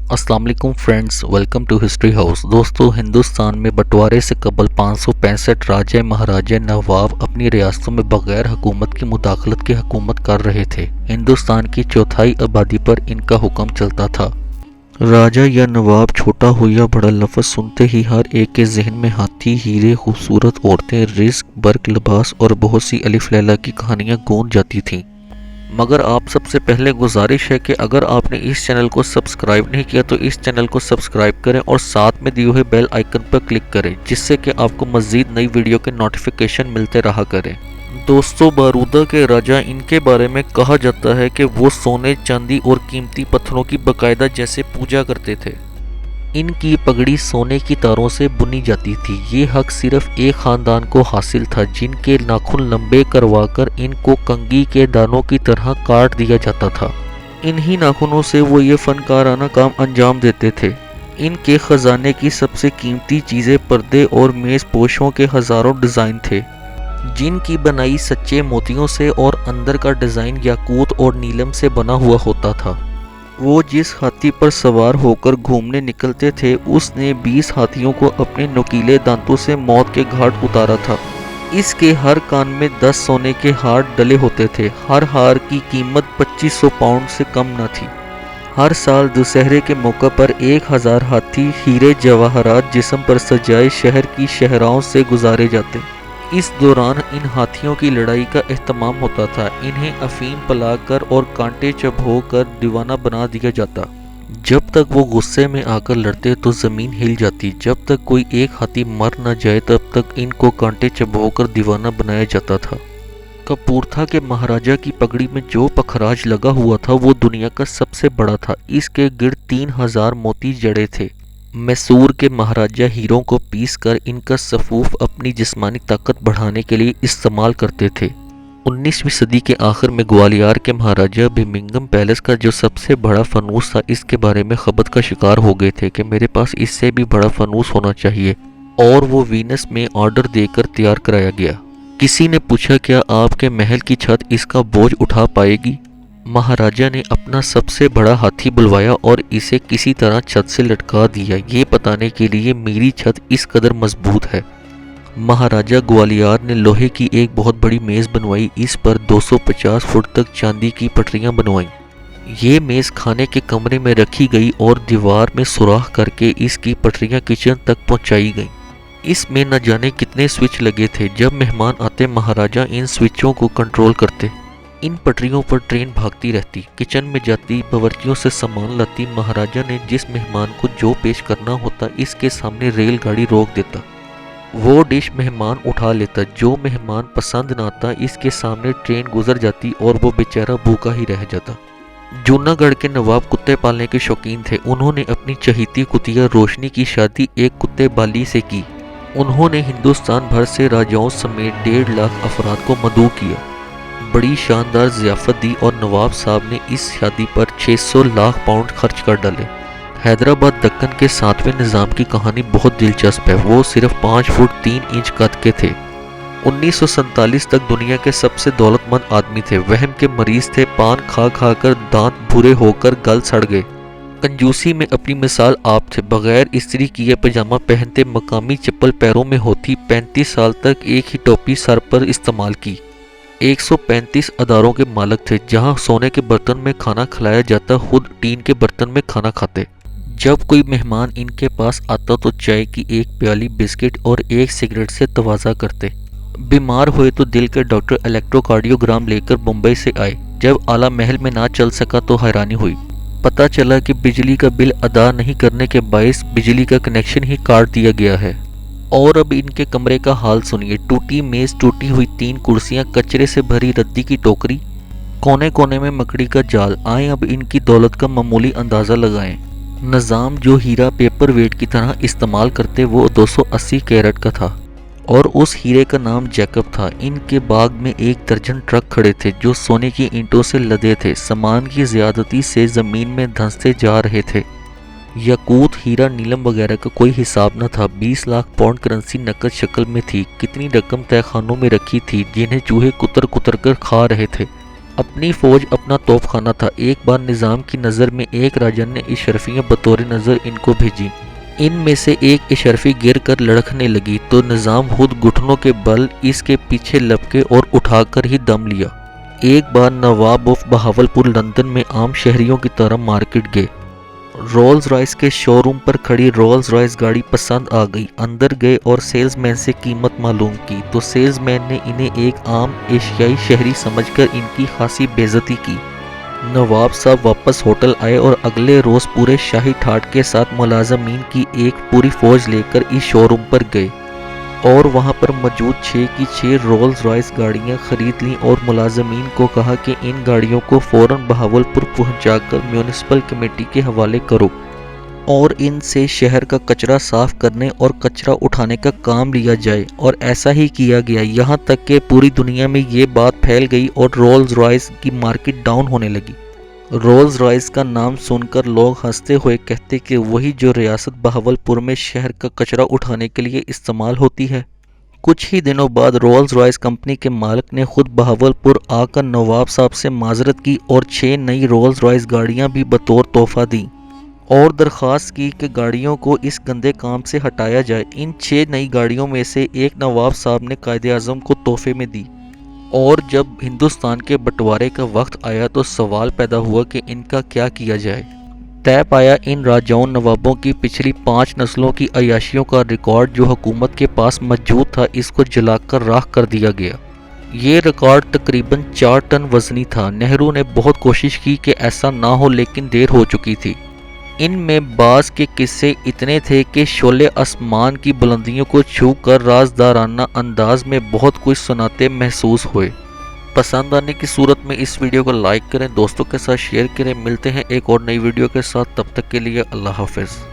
अस्सलाम वालेकुम friends, welcome to history house. दोस्तों, हिंदुस्तान में बंटवारे से कबल 565 राजे महाराजे नवाब अपनी रियासतों में बगैर हुकूमत की मुदाखलत की हुकूमत कर रहे थे। हिंदुस्तान की चौथाई आबादी पर इनका हुक्म चलता था। राजा या नवाब, छोटा हो या बड़ा, लफ्ज़ सुनते ही हर एक के जहन में हाथी, हीरे, खूबसूरत औरतें, रिस्क, बर्क लिबास और बहुत सी अलिफ लैला की कहानियाँ गूंज जाती थीं। मगर आप सबसे पहले गुजारिश है कि अगर आपने इस चैनल को सब्सक्राइब नहीं किया तो इस चैनल को सब्सक्राइब करें और साथ में दिए हुए बेल आइकन पर क्लिक करें, जिससे कि आपको मज़ीद नई वीडियो के नोटिफिकेशन मिलते रहा करें। दोस्तों, बारूदा के राजा, इनके बारे में कहा जाता है कि वो सोने, चांदी और कीमती पत्थरों की बाकायदा जैसे पूजा करते थे। इनकी पगड़ी सोने की तारों से बुनी जाती थी। ये हक सिर्फ एक ख़ानदान को हासिल था, जिनके नाखून लंबे करवाकर इनको कंघी के दानों की तरह काट दिया जाता था। इन्हीं नाखूनों से वो ये फनकाराना काम अंजाम देते थे। इनके ख़जाने की सबसे कीमती चीज़ें पर्दे और मेज़ पोशों के हज़ारों डिज़ाइन थे, जिनकी बनाई सच्चे मोतियों से और अंदर का डिज़ाइन याकूत और नीलम से बना हुआ होता था। वो जिस हाथी पर सवार होकर घूमने निकलते थे, उसने 20 हाथियों को अपने नुकीले दांतों से मौत के घाट उतारा था। इसके हर कान में 10 सोने के हार डले होते थे। हर हार की कीमत 2500 पाउंड से कम न थी। हर साल दशहरे के मौके पर 1000 हाथी हीरे जवाहरात जिस्म पर सजाए शहर की शहराओं से गुजारे जाते। इस दौरान इन हाथियों की लड़ाई का एहतमाम होता था। इन्हें अफीम पिलाकर और कांटे चबोकर दीवाना बना दिया जाता। जब तक वो गुस्से में आकर लड़ते तो ज़मीन हिल जाती। जब तक कोई एक हाथी मर न जाए तब तक इनको कांटे चबोकर दीवाना बनाया जाता था। कपूरथा के महाराजा की पगड़ी में जो पखराज लगा हुआ था वो दुनिया का सबसे बड़ा था। इसके गिर्द 3000 मोती जड़े थे। मैसूर के महाराजा हीरों को पीसकर इनका सफूफ अपनी जिस्मानी ताकत बढ़ाने के लिए इस्तेमाल करते थे। 19वीं सदी के आखिर में ग्वालियर के महाराजा बर्मिंघम पैलेस का जो सबसे बड़ा फनूस था, इसके बारे में खबत का शिकार हो गए थे कि मेरे पास इससे भी बड़ा फनूस होना चाहिए, और वो वीनस में ऑर्डर देकर तैयार कराया गया। किसी ने पूछा, क्या आपके महल की छत इसका बोझ उठा पाएगी? महाराजा ने अपना सबसे बड़ा हाथी बुलवाया और इसे किसी तरह छत से लटका दिया, ये बताने के लिए मेरी छत इस कदर मजबूत है। महाराजा ग्वालियर ने लोहे की एक बहुत बड़ी मेज़ बनवाई। इस पर 250 फुट तक चांदी की पटरियां बनवाईं। ये मेज़ खाने के कमरे में रखी गई और दीवार में सुराख करके इसकी पटरियां किचन तक पहुंचाई गईं। इसमें न जाने कितने स्विच लगे थे। जब मेहमान आते, महाराजा इन स्विचों को कंट्रोल करते। इन पटरियों पर ट्रेन भागती रहती, किचन में जाती, बावर्चियों से सामान लाती। महाराजा ने जिस मेहमान को जो पेश करना होता, इसके सामने रेलगाड़ी रोक देता। वो डिश मेहमान उठा लेता। जो मेहमान पसंद न आता, इसके सामने ट्रेन गुजर जाती और वो बेचारा भूखा ही रह जाता। जूनागढ़ के नवाब कुत्ते पालने के शौकीन थे। उन्होंने अपनी चहीती कुतिया रोशनी की शादी एक कुत्ते बाली से की। उन्होंने हिंदुस्तान भर से राजाओं समेत 1.5 लाख अफराद को मदऊ किया। बड़ी शानदार ज़ियाफ़त दी और नवाब साहब ने इस शादी पर 600 लाख पाउंड खर्च कर डाले। हैदराबाद दक्कन के 7वें निज़ाम की कहानी बहुत दिलचस्प है। वो सिर्फ 5 फुट 3 इंच कद के थे। 1947 तक दुनिया के सबसे दौलतमंद आदमी थे। वहम के मरीज थे। पान खा खा कर दांत भूरे होकर गल सड़ गए। कंजूसी में अपनी मिसाल आप थे। बगैर इस्त्री किए पजामा पहनते, मकामी चप्पल पैरों में होती। 35 साल तक एक ही टोपी सर पर इस्तेमाल की। 135 अदारों के मालिक थे। जहां सोने के बर्तन में खाना खिलाया जाता, खुद टीन के बर्तन में खाना खाते। जब कोई मेहमान इनके पास आता तो चाय की एक प्याली, बिस्किट और एक सिगरेट से तवाज़ा करते। बीमार हुए तो दिल के डॉक्टर इलेक्ट्रोकार्डियोग्राम लेकर मुंबई से आए। जब आला महल में ना चल सका तो हैरानी हुई। पता चला कि बिजली का बिल अदा नहीं करने के बायस बिजली का कनेक्शन ही काट दिया गया है। और अब इनके कमरे का हाल सुनिए। टूटी मेज़, टूटी हुई 3 कुर्सियां, कचरे से भरी रद्दी की टोकरी, कोने कोने में मकड़ी का जाल। आए अब इनकी दौलत का मामूली अंदाज़ा लगाएं। निज़ाम जो हीरा पेपर वेट की तरह इस्तेमाल करते, वो 280 कैरेट का था और उस हीरे का नाम जैकब था। इनके बाग में 1 दर्जन ट्रक खड़े थे जो सोने की ईंटों से लदे थे। सामान की ज़्यादती से ज़मीन में धंसते जा रहे थे। याकूत, हीरा, नीलम वगैरह का कोई हिसाब न था। 20 लाख पाउंड करेंसी नकद शक्ल में थी। कितनी रकम तहखानों में रखी थी जिन्हें चूहे कुतर कुतर कर खा रहे थे। اپنی فوج اپنا توپ خانہ تھا۔ ایک بار نظام کی نظر میں ایک راجن نے اشرفیاں بطور نظر ان کو بھیجی۔ ان میں سے ایک اشرفی گر کر لڑکھنے لگی تو نظام خود گھٹنوں کے بل اس کے پیچھے لپکے اور اٹھا کر ہی دم لیا۔ ایک بار نواب آف بہاولپور لندن میں عام شہریوں کی طرح مارکیٹ گئے۔ رولز رائس کے شو روم پر کھڑی رولز رائس گاڑی پسند آ گئی۔ اندر گئے اور سیلز مین سے قیمت معلوم کی تو سیلز مین نے انہیں ایک عام ایشیائی شہری سمجھ کر ان کی خاصی بے عزتی کی۔ نواب صاحب واپس ہوٹل آئے اور اگلے روز پورے شاہی ٹھاٹ کے ساتھ ملازمین کی ایک پوری فوج لے کر اس شو روم پر گئے اور وہاں پر موجود 6 کی 6 رولز رائس گاڑیاں خرید لیں اور ملازمین کو کہا کہ ان گاڑیوں کو فوراً بہاولپور پہنچا کر میونسپل کمیٹی کے حوالے کرو اور ان سے شہر کا کچرا صاف کرنے اور کچرا اٹھانے کا کام لیا جائے۔ اور ایسا ہی کیا گیا، یہاں تک کہ پوری دنیا میں یہ بات پھیل گئی اور رولز رائس کی مارکیٹ ڈاؤن ہونے لگی۔ رولز رائس کا نام سن کر لوگ ہنستے ہوئے کہتے کہ وہی جو ریاست بہاولپور میں شہر کا کچرا اٹھانے کے لیے استعمال ہوتی ہے۔ کچھ ہی دنوں بعد رولز رائس کمپنی کے مالک نے خود بہاولپور آ کر نواب صاحب سے معذرت کی اور 6 نئی رولز رائس گاڑیاں بھی بطور تحفہ دیں اور درخواست کی کہ گاڑیوں کو اس گندے کام سے ہٹایا جائے۔ ان 6 نئی گاڑیوں میں سے ایک نواب صاحب نے قائد اعظم کو تحفے میں دی اور جب ہندوستان کے بٹوارے کا وقت آیا تو سوال پیدا ہوا کہ ان کا کیا کیا جائے۔ طے پایا ان راجاؤں نوابوں کی پچھلی 5 نسلوں کی عیاشیوں کا ریکارڈ جو حکومت کے پاس موجود تھا اس کو جلا کر راکھ کر دیا گیا۔ یہ ریکارڈ تقریباً 4 ٹن وزنی تھا۔ نہرو نے بہت کوشش کی کہ ایسا نہ ہو لیکن دیر ہو چکی تھی۔ ان میں بعض کے قصے اتنے تھے کہ شعلے آسمان کی بلندیوں کو چھو کر رازدارانہ انداز میں بہت کچھ سناتے محسوس ہوئے۔ پسند آنے کی صورت میں اس ویڈیو کو لائک کریں، دوستوں کے ساتھ شیئر کریں۔ ملتے ہیں ایک اور نئی ویڈیو کے ساتھ، تب تک کے لیے اللہ حافظ۔